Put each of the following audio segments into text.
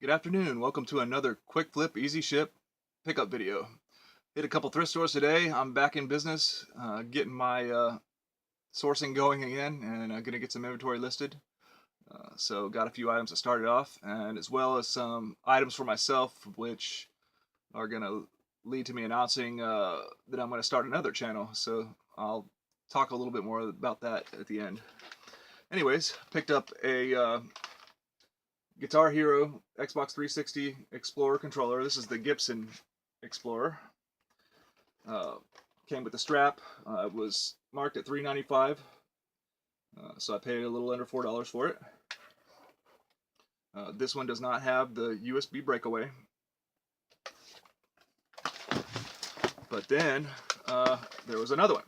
Good afternoon. Welcome to another quick flip, easy ship pickup video. Hit a couple thrift stores today. I'm back in business, getting my sourcing going again, and I'm gonna get some inventory listed. So got a few items to start it off, and as well as some items for myself, which are gonna lead to me announcing that I'm gonna start another channel. So I'll talk a little bit more about that at the end. Anyways, picked up a Guitar Hero Xbox 360 Explorer controller. This is the Gibson Explorer. Uh, Came with the strap. It was marked at $3.95, so I paid a little under $4 for it. This one does not have the USB breakaway. But then there was another one.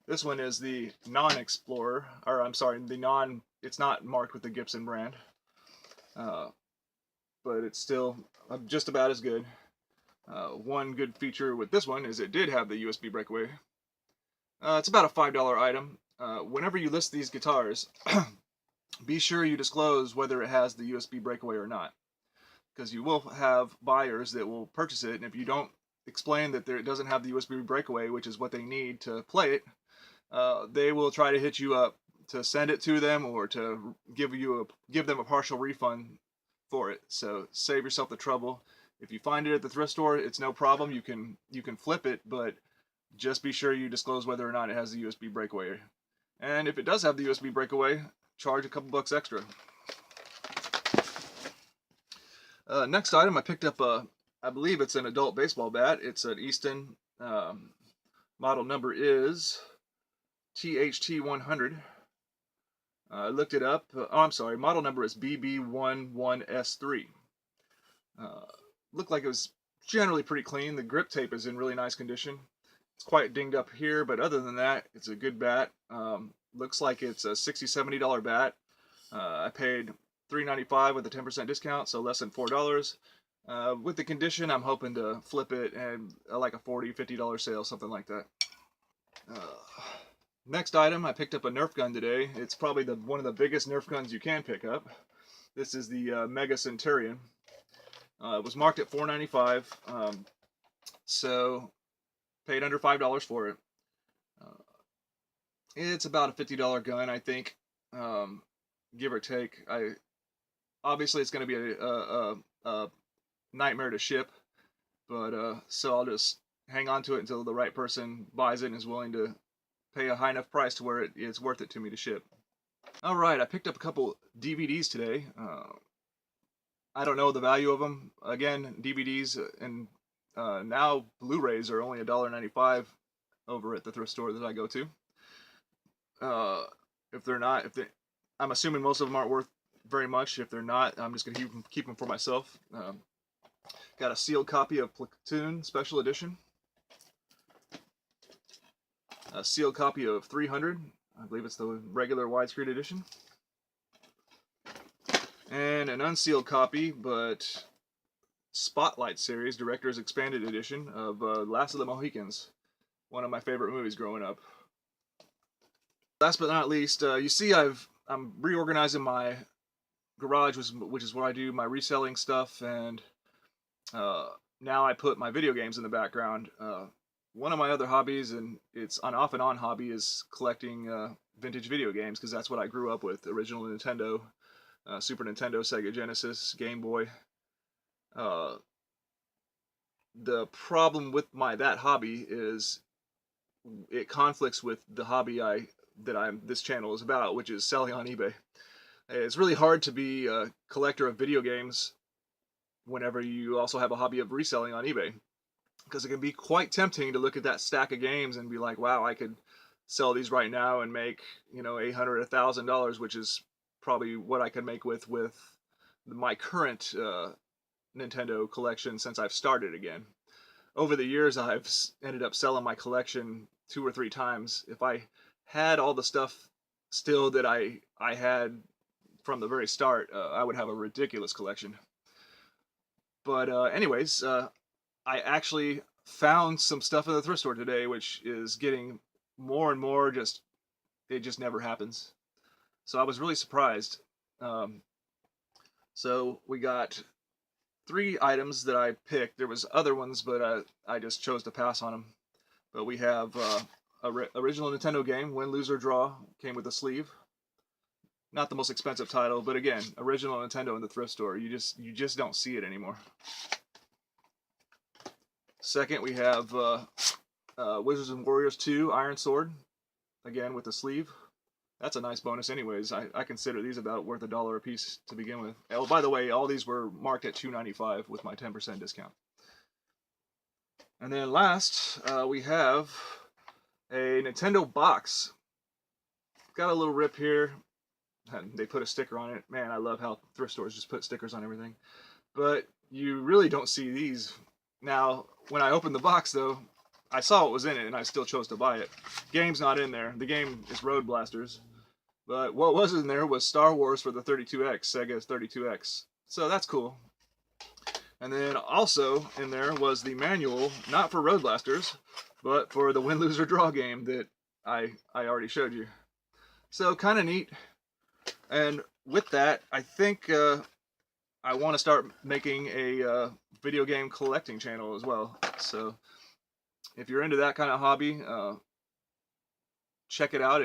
This one is the non-Explorer, or I'm sorry, it's not marked with the Gibson brand. But it's still just about as good. One good feature with this one is it did have the USB breakaway. It's about a $5 item. Whenever you list these guitars, be sure you disclose whether it has the USB breakaway or not, because you will have buyers that will purchase it, and if you don't explain that it doesn't have the USB breakaway, which is what they need to play it, they will try to hit you up to send it to them or to give them a partial refund for it. So save yourself the trouble. If you find it at the thrift store, it's no problem. You can flip it, but just be sure you disclose whether or not it has the USB breakaway. And if it does have the USB breakaway, charge a couple bucks extra. Next item, I picked up I believe it's an adult baseball bat. It's an Easton. Model number is THT100. I looked it up. I'm sorry, model number is BB11S3. Looked like it was generally pretty clean. The grip tape is in really nice condition. It's quite dinged up here, but other than that, it's a good bat. Looks like it's a $60, $70 bat. I paid $3.95 with a 10% discount, so less than $4. With the condition, I'm hoping to flip it and like a $40, $50 sale, something like that. Next item, I picked up a Nerf gun today. It's probably one of the biggest Nerf guns you can pick up. This is the Mega Centurion. It was marked at $4.95, so paid under $5 for it. It's about a $50 gun, I think, give or take. Obviously it's going to be a nightmare to ship, but so I'll just hang on to it until the right person buys it and is willing to pay a high enough price to where it's worth it to me to ship. Alright, I picked up a couple DVDs today. I don't know the value of them. Again, DVDs and now Blu-rays are only $1.95 over at the thrift store that I go to. I'm assuming most of them aren't worth very much. If they're not, I'm just going to keep them for myself. Got a sealed copy of Platoon Special Edition. A sealed copy of 300. I believe it's the regular widescreen edition. And an unsealed copy, but Spotlight series, Director's Expanded Edition of Last of the Mohicans. One of my favorite movies growing up. Last but not least, you see I'm reorganizing my garage, which is where I do my reselling stuff, and now I put my video games in the background. One of my other hobbies, and it's an off and on hobby, is collecting vintage video games, because that's what I grew up with. Original Nintendo, Super Nintendo, Sega Genesis, Game Boy. The problem with that hobby is it conflicts with the hobby this channel is about, which is selling on eBay. It's really hard to be a collector of video games whenever you also have a hobby of reselling on eBay, because it can be quite tempting to look at that stack of games and be like, wow, I could sell these right now and make, $800, $1,000, which is probably what I could make with my current Nintendo collection since I've started again. Over the years, I've ended up selling my collection 2 or 3 times. If I had all the stuff still that I had from the very start, I would have a ridiculous collection. But anyways, I actually found some stuff in the thrift store today, which is getting more and more it just never happens. So I was really surprised. So we got three items that I picked. There was other ones, but I just chose to pass on them. But we have original Nintendo game, Win, Lose, or Draw, came with a sleeve. Not the most expensive title, but again, original Nintendo in the thrift store. You just don't see it anymore. Second, we have Wizards and Warriors 2 Iron Sword, again with the sleeve. That's a nice bonus anyways. I consider these about worth $1 a piece to begin with. Oh, by the way, all these were marked at $2.95 with my 10% discount. And then last, we have a Nintendo box. Got a little rip here. They put a sticker on it. Man, I love how thrift stores just put stickers on everything. But you really don't see these. Now, when I opened the box, though, I saw what was in it, and I still chose to buy it. Game's not in there. The game is Road Blasters. But what was in there was Star Wars for the 32X, Sega's 32X. So that's cool. And then also in there was the manual, not for Road Blasters, but for the Win, Lose, or Draw game that I already showed you. So kind of neat. And with that, I think I want to start making a video game collecting channel as well. So if you're into that kind of hobby, check it out.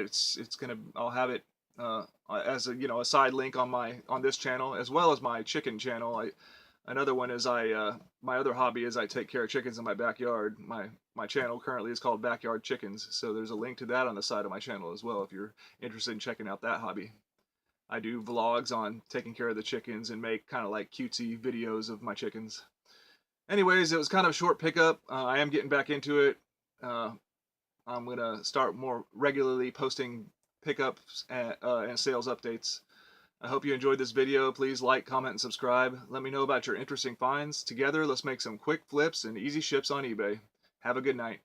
I'll have it as a side link on this channel, as well as my chicken channel. Another one is my other hobby is I take care of chickens in my backyard. My channel currently is called Backyard Chickens, so there's a link to that on the side of my channel as well if you're interested in checking out that hobby. I do vlogs on taking care of the chickens and make kind of like cutesy videos of my chickens. Anyways, it was kind of a short pickup. I am getting back into it. I'm going to start more regularly posting pickups and sales updates. I hope you enjoyed this video. Please like, comment, and subscribe. Let me know about your interesting finds. Together, let's make some quick flips and easy ships on eBay. Have a good night.